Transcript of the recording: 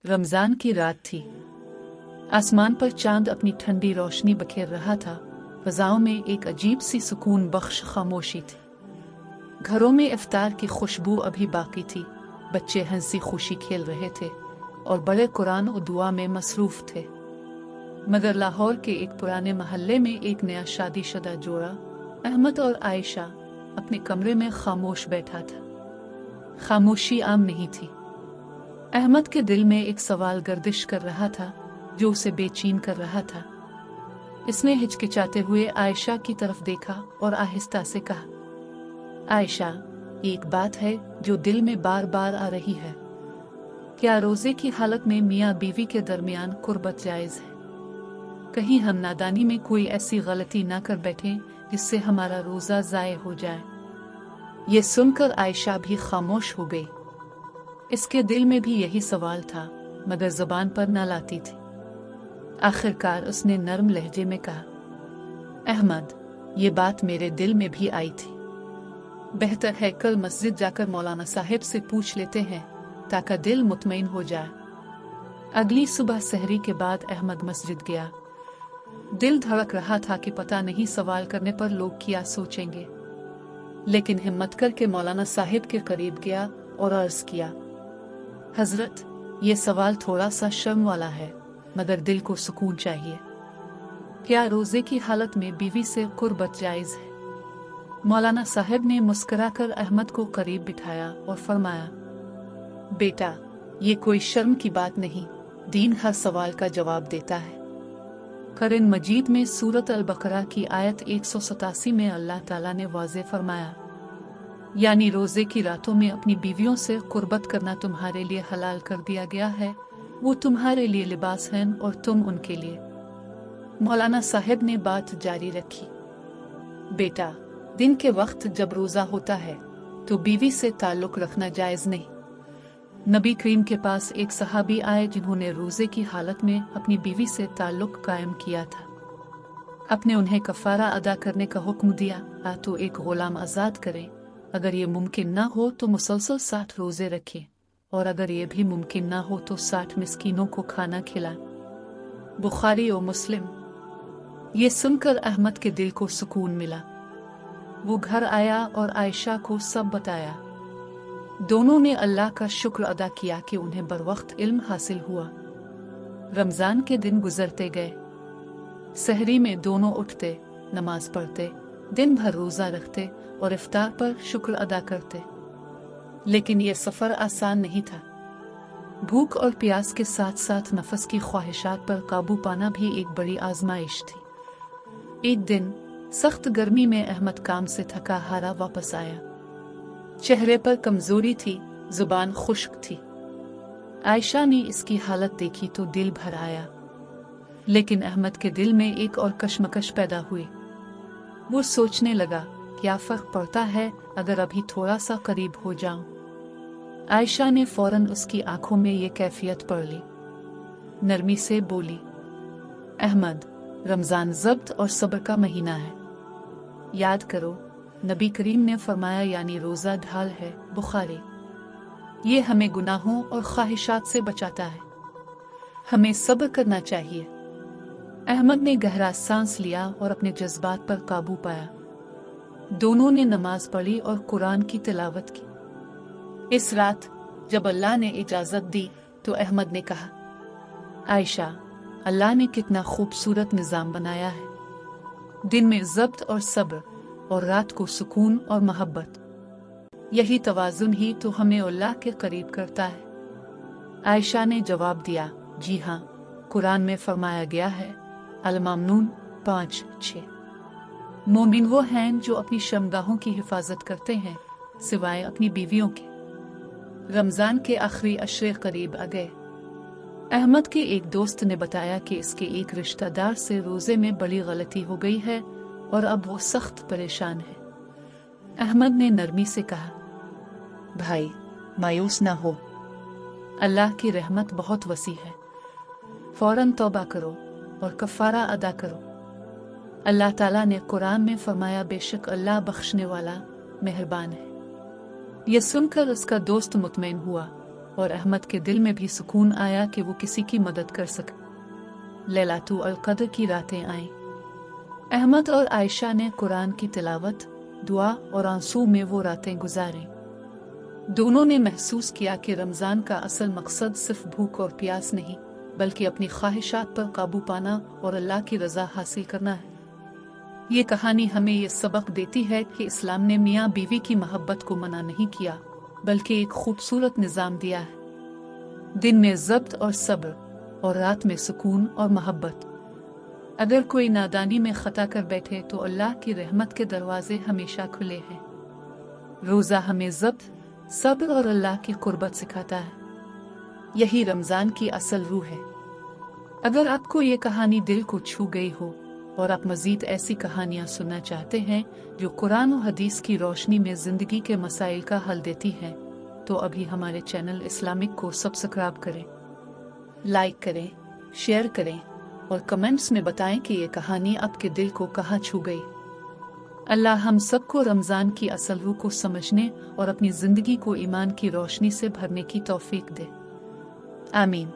रमजान की रात थी। आसमान पर चांद अपनी ठंडी रोशनी बखेर रहा था। फ़ज़ाओं में एक अजीब सी सुकून बख्श खामोशी थी। घरों में इफ्तार की खुशबू अभी बाकी थी। बच्चे हंसी खुशी खेल रहे थे और बड़े कुरान और दुआ में मसरूफ थे। मगर लाहौर के एक पुराने महल्ले में एक नया शादीशुदा जोड़ा, अहमद और आयशा, अपने कमरे में खामोश बैठा था। खामोशी आम नहीं थी। अहमद के दिल में एक सवाल गर्दिश कर रहा था जो उसे बेचैन कर रहा था। इसने हिचकिचाते हुए आयशा की तरफ देखा और आहिस्ता से कहा, आयशा, एक बात है जो दिल में बार बार आ रही है। क्या रोजे की हालत में मियाँ बीवी के दरमियान कुर्बत जायज़ है? कहीं हम नादानी में कोई ऐसी गलती ना कर बैठें जिससे हमारा रोजा ज़ाय हो जाए। ये सुनकर आयशा भी खामोश हो गई। इसके दिल में भी यही सवाल था, मगर ज़बान पर न लाती थी। आखिरकार उसने नरम लहजे में कहा, अहमद, ये बात मेरे दिल में भी आई थी। बेहतर है कल मस्जिद जाकर मौलाना साहिब से पूछ लेते हैं ताकि दिल मुतमईन हो जाए। अगली सुबह सहरी के बाद अहमद मस्जिद गया। दिल धड़क रहा था कि पता नहीं सवाल करने पर लोग क्या सोचेंगे, लेकिन हिम्मत करके मौलाना साहिब के करीब गया और अर्ज किया, हजरत, ये सवाल थोड़ा सा शर्म वाला है, मगर दिल को सुकून चाहिए। क्या रोजे की हालत में बीवी से कुर्बत जायज है? मौलाना साहब ने मुस्कुराकर अहमद को करीब बिठाया और फरमाया, बेटा, ये कोई शर्म की बात नहीं, दीन हर सवाल का जवाब देता है। कुरान मजीद में सूरत अल-बकरा की आयत 187 में अल्लाह ताला ने वाज़े फरमाया, यानी रोजे की रातों में अपनी बीवियों से कुर्बत करना तुम्हारे लिए हलाल कर दिया गया है। वो तुम्हारे लिए लिबास हैं और तुम उनके लिए। मौलाना साहब ने बात जारी रखी, बेटा, दिन के वक्त जब रोजा होता है तो बीवी से ताल्लुक रखना जायज नहीं। नबी करीम के पास एक सहाबी आए जिन्होंने रोजे की हालत में अपनी बीवी से ताल्लुक कायम किया था। अपने उन्हें कफारा अदा करने का हुक्म दिया तो एक गुलाम आज़ाद करें। अगर ये मुमकिन ना हो तो मुसलसल 60 रोजे रखें, और अगर ये भी मुमकिन ना हो तो 60 मिस्कीनों को खाना खिलाएं। बुखारी और मुस्लिम। ये सुनकर अहमद के दिल को सुकून मिला। वो घर आया और आयशा को सब बताया। दोनों ने अल्लाह का शुक्र अदा किया कि उन्हें बरवक्त इल्म हासिल हुआ। रमजान के दिन गुजरते गए। सहरी में दोनों उठते, नमाज पढ़ते, दिन भर रोजा रखते और इफ्तार पर शुक्र अदा करते। लेकिन यह सफर आसान नहीं था। भूख और प्यास के साथ साथ नफस की ख्वाहिशात पर काबू पाना भी एक बड़ी आजमाइश थी। एक दिन सख्त गर्मी में अहमद काम से थका हारा वापस आया। चेहरे पर कमजोरी थी, जुबान खुश्क थी। आयशा ने इसकी हालत देखी तो दिल भर आया, लेकिन अहमद के दिल में एक और कशमकश पैदा हुई। वो सोचने लगा, क्या फर्क पड़ता है अगर अभी थोड़ा सा करीब हो जाऊं? आयशा ने फौरन उसकी आंखों में ये कैफियत पढ़ ली। नरमी से बोली, अहमद, रमजान ज़ब्त और सब्र का महीना है। याद करो, नबी करीम ने फरमाया, यानी रोज़ा ढाल है। बुखारी। ये हमें गुनाहों और ख्वाहिशात से बचाता है। हमें सब्र करना चाहिए। अहमद ने गहरा सांस लिया और अपने जज्बात पर काबू पाया। दोनों ने नमाज पढ़ी और कुरान की तिलावत की। इस रात जब अल्लाह ने इजाजत दी तो अहमद ने कहा, आयशा, अल्लाह ने कितना खूबसूरत निज़ाम बनाया है। दिन में ज़ब्त और सब्र, और रात को सुकून और मोहब्बत। यही तवाज़ुन ही तो हमें अल्लाह के करीब करता है। आयशा ने जवाब दिया, जी हाँ, कुरान में फरमाया गया है, अल-मामनून 5:6। मोमिन वो हैं जो अपनी शर्मगाहों की हिफाजत करते हैं, सिवाय अपनी बीवियों के। रमजान के आखिरी अशरे करीब आ गए। अहमद के एक दोस्त ने बताया कि इसके एक रिश्तेदार से रोजे में बड़ी गलती हो गई है और अब वो सख्त परेशान है। अहमद ने नरमी से कहा, भाई, मायूस ना हो, अल्लाह की रहमत बहुत वसी है। फौरन तौबा करो और कफारा अदा करो। अल्लाह ताला ने कुरान में फरमाया, बेशक अल्लाह बख्शने वाला मेहरबान है। यह सुनकर उसका दोस्त मुतमईन हुआ اور احمد کے دل میں بھی سکون آیا کہ وہ کسی کی مدد کر سکے۔ لیلۃ القدر کی راتیں آئیں۔ احمد اور عائشہ نے قرآن کی تلاوت، دعا اور آنسو میں وہ راتیں گزاریں۔ دونوں نے محسوس کیا کہ رمضان کا اصل مقصد صرف بھوک اور پیاس نہیں، بلکہ اپنی خواہشات پر قابو پانا اور اللہ کی رضا حاصل کرنا ہے۔ یہ کہانی ہمیں یہ سبق دیتی ہے کہ اسلام نے میاں بیوی کی محبت کو منع نہیں کیا، بلکہ ایک خوبصورت نظام دیا ہے، دن میں ضبط اور صبر، اور رات میں سکون اور محبت۔ اگر کوئی نادانی میں خطا کر بیٹھے تو اللہ کی رحمت کے دروازے ہمیشہ کھلے ہیں۔ روزہ ہمیں ضبط، صبر اور اللہ کی قربت سکھاتا ہے۔ یہی رمضان کی اصل روح ہے۔ اگر آپ کو یہ کہانی دل کو چھو گئی ہو اور آپ مزید ایسی کہانیاں سننا چاہتے ہیں جو قرآن و حدیث کی روشنی میں زندگی کے مسائل کا حل دیتی ہیں، تو ابھی ہمارے چینل اسلامک کو سبسکرائب کریں، لائک کریں، شیئر کریں اور کمنٹس میں بتائیں کہ یہ کہانی آپ کے دل کو کہاں چھو گئی۔ اللہ ہم سب کو رمضان کی اصل روح کو سمجھنے اور اپنی زندگی کو ایمان کی روشنی سے بھرنے کی توفیق دے۔ آمین۔